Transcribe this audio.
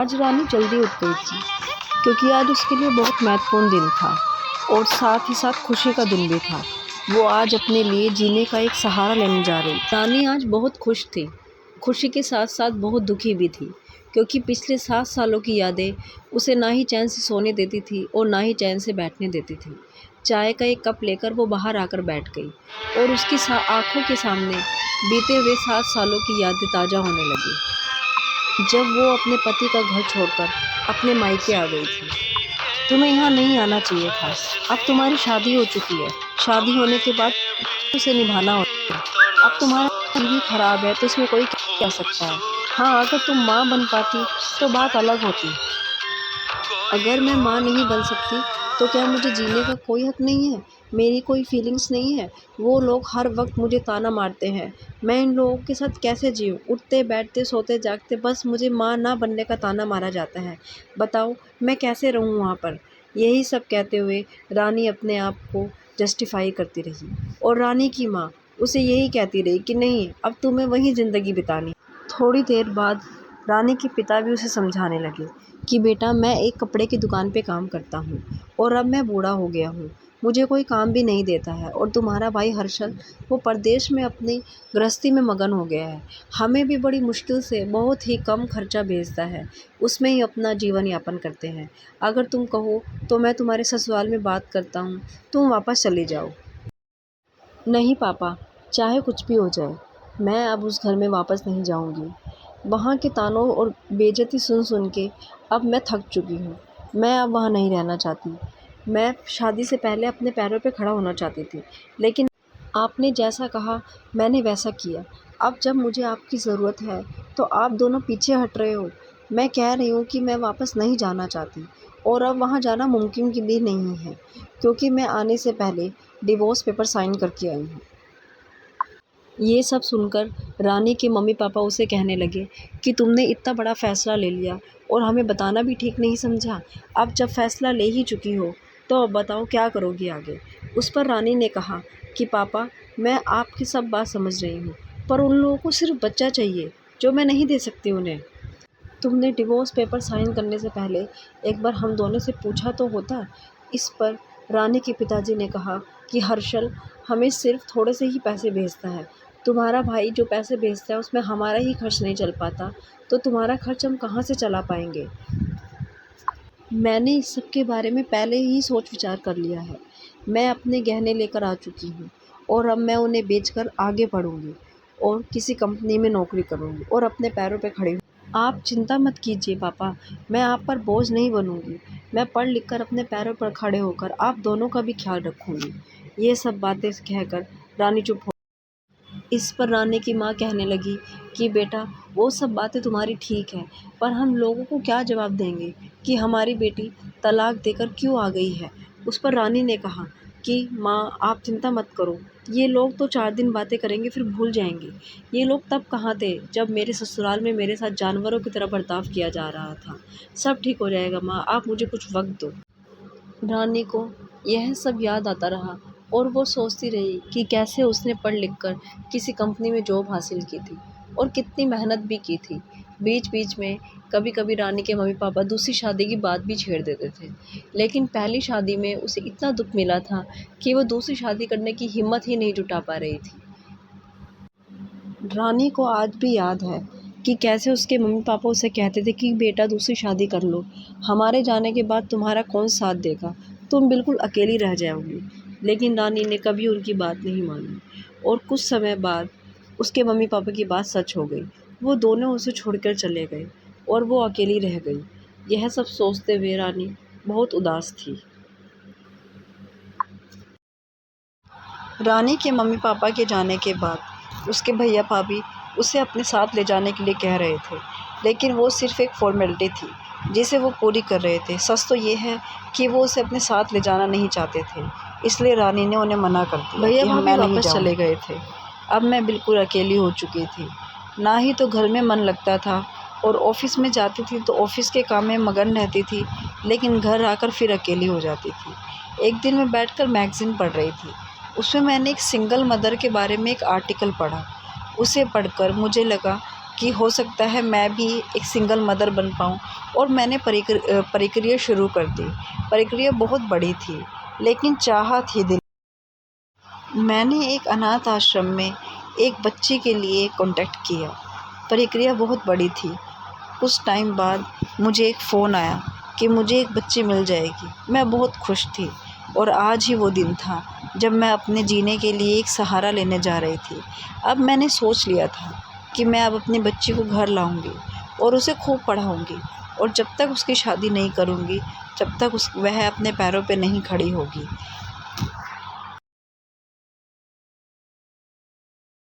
आज रानी जल्दी उठ गई थी क्योंकि आज उसके लिए बहुत महत्वपूर्ण दिन था और साथ ही साथ खुशी का दिन भी था। वो आज अपने लिए जीने का एक सहारा लेने जा रही। रानी आज बहुत खुश थी। खुशी के साथ साथ बहुत दुखी भी थी क्योंकि पिछले 7 सालों की यादें उसे ना ही चैन से सोने देती थी और ना ही चैन से बैठने देती थी। चाय का एक कप लेकर वो बाहर आकर बैठ गई और उसकी आंखों के सामने बीते हुए 7 सालों की यादें ताज़ा होने लगी, जब वो अपने पति का घर छोड़कर अपने मायके आ गई थी। तुम्हें यहाँ नहीं आना चाहिए था। अब तुम्हारी शादी हो चुकी है। शादी होने के बाद उसे निभाना होता है। अब तुम्हारा भी खराब है तो इसमें कोई क्या कह सकता है। हाँ, अगर तुम माँ बन पाती तो बात अलग होती। अगर मैं माँ नहीं बन सकती तो क्या मुझे जीने का कोई हक नहीं है? मेरी कोई फीलिंग्स नहीं है? वो लोग हर वक्त मुझे ताना मारते हैं। मैं इन लोगों के साथ कैसे जीऊँ? उठते बैठते सोते जागते बस मुझे माँ ना बनने का ताना मारा जाता है। बताओ मैं कैसे रहूँ वहाँ पर? यही सब कहते हुए रानी अपने आप को जस्टिफाई करती रही और रानी की माँ उसे यही कहती रही कि नहीं, अब तुम्हें वहीं ज़िंदगी बितानी। थोड़ी देर बाद रानी के पिता भी उसे समझाने लगे कि बेटा, मैं एक कपड़े की दुकान पे काम करता हूँ और अब मैं बूढ़ा हो गया हूँ। मुझे कोई काम भी नहीं देता है और तुम्हारा भाई हर्षल, वो परदेश में अपनी गृहस्थी में मगन हो गया है। हमें भी बड़ी मुश्किल से बहुत ही कम खर्चा भेजता है, उसमें ही अपना जीवन यापन करते हैं। अगर तुम कहो तो मैं तुम्हारे ससुराल में बात करता हूँ, तुम वापस चले जाओ। नहीं पापा, चाहे कुछ भी हो जाए, मैं अब उस घर में वापस नहीं जाऊंगी। वहाँ के तानों और बेइज्जती सुन सुन के अब मैं थक चुकी हूँ। मैं अब वहाँ नहीं रहना चाहती। मैं शादी से पहले अपने पैरों पे खड़ा होना चाहती थी, लेकिन आपने जैसा कहा मैंने वैसा किया। अब जब मुझे आपकी ज़रूरत है तो आप दोनों पीछे हट रहे हो। मैं कह रही हूँ कि मैं वापस नहीं जाना चाहती और अब वहाँ जाना मुमकिन भी नहीं है क्योंकि मैं आने से पहले डिवोर्स पेपर साइन करके आई हूँ। ये सब सुनकर रानी के मम्मी पापा उसे कहने लगे कि तुमने इतना बड़ा फ़ैसला ले लिया और हमें बताना भी ठीक नहीं समझा। अब जब फ़ैसला ले ही चुकी हो तो अब बताओ क्या करोगी आगे। उस पर रानी ने कहा कि पापा, मैं आपकी सब बात समझ रही हूँ, पर उन लोगों को सिर्फ बच्चा चाहिए जो मैं नहीं दे सकती उन्हें। तुमने डिवोर्स पेपर साइन करने से पहले एक बार हम दोनों से पूछा तो होता। इस पर रानी के पिताजी ने कहा कि हर्षल हमें सिर्फ थोड़े से ही पैसे भेजता है। तुम्हारा भाई जो पैसे भेजता है उसमें हमारा ही खर्च नहीं चल पाता, तो तुम्हारा खर्च हम कहाँ से चला पाएंगे। मैंने इस सब के बारे में पहले ही सोच विचार कर लिया है। मैं अपने गहने लेकर आ चुकी हूँ और अब मैं उन्हें बेचकर आगे बढ़ूँगी और किसी कंपनी में नौकरी करूँगी और अपने पैरों पे खड़ी। आप चिंता मत कीजिए पापा, मैं आप पर बोझ नहीं बनूंगी। मैं पढ़ लिख कर अपने पैरों पर खड़े होकर आप दोनों का भी ख्याल रखूंगी। ये सब बातें कहकर रानी चुप हो। इस पर रानी की माँ कहने लगी कि बेटा, वो सब बातें तुम्हारी ठीक है, पर हम लोगों को क्या जवाब देंगे कि हमारी बेटी तलाक देकर क्यों आ गई है। उस पर रानी ने कहा कि माँ, आप चिंता मत करो, ये लोग तो 4 दिन बातें करेंगे फिर भूल जाएंगे। ये लोग तब कहाँ थे जब मेरे ससुराल में मेरे साथ जानवरों की तरह बर्ताव किया जा रहा था। सब ठीक हो जाएगा माँ, आप मुझे कुछ वक्त दो। रानी को यह सब याद आता रहा और वो सोचती रही कि कैसे उसने पढ़ लिख कर किसी कंपनी में जॉब हासिल की थी और कितनी मेहनत भी की थी। बीच बीच में कभी कभी रानी के मम्मी पापा दूसरी शादी की बात भी छेड़ देते थे, लेकिन पहली शादी में उसे इतना दुख मिला था कि वो दूसरी शादी करने की हिम्मत ही नहीं जुटा पा रही थी। रानी को आज भी याद है कि कैसे उसके मम्मी पापा उसे कहते थे कि बेटा, दूसरी शादी कर लो, हमारे जाने के बाद तुम्हारा कौन साथ देगा, तुम बिल्कुल अकेली रह जाओगी। लेकिन रानी ने कभी उनकी बात नहीं मानी और कुछ समय बाद उसके मम्मी पापा की बात सच हो गई। वो दोनों उसे छोड़कर चले गए और वो अकेली रह गई। यह सब सोचते हुए रानी बहुत उदास थी। रानी के मम्मी पापा के जाने के बाद उसके भैया भाभी उसे अपने साथ ले जाने के लिए कह रहे थे, लेकिन वो सिर्फ़ एक फ़ॉर्मेलिटी थी जिसे वो पूरी कर रहे थे। सच तो ये है कि वो उसे अपने साथ ले जाना नहीं चाहते थे, इसलिए रानी ने उन्हें मना कर दिया। भैया भाभी वापस चले गए थे। अब मैं बिल्कुल अकेली हो चुकी थी। ना ही तो घर में मन लगता था और ऑफ़िस में जाती थी तो ऑफ़िस के काम में मगन रहती थी, लेकिन घर आकर फिर अकेली हो जाती थी। एक दिन मैं बैठकर मैगज़ीन पढ़ रही थी। उसमें मैंने एक सिंगल मदर के बारे में एक आर्टिकल पढ़ा। उसे पढ़कर मुझे लगा कि हो सकता है मैं भी एक सिंगल मदर बन पाऊँ। और मैंने प्रक्रिया शुरू कर दी। प्रक्रिया बहुत बड़ी थी, लेकिन चाह थी दिल। मैंने एक अनाथ आश्रम में एक बच्चे के लिए कॉन्टैक्ट किया। प्रक्रिया बहुत बड़ी थी। कुछ टाइम बाद मुझे एक फ़ोन आया कि मुझे एक बच्ची मिल जाएगी। मैं बहुत खुश थी और आज ही वो दिन था जब मैं अपने जीने के लिए एक सहारा लेने जा रही थी। अब मैंने सोच लिया था कि मैं अब अपनी बच्ची को घर लाऊंगी और उसे खूब पढ़ाऊंगी, और जब तक उसकी शादी नहीं करूंगी, जब तक वह अपने पैरों पे नहीं खड़ी होगी।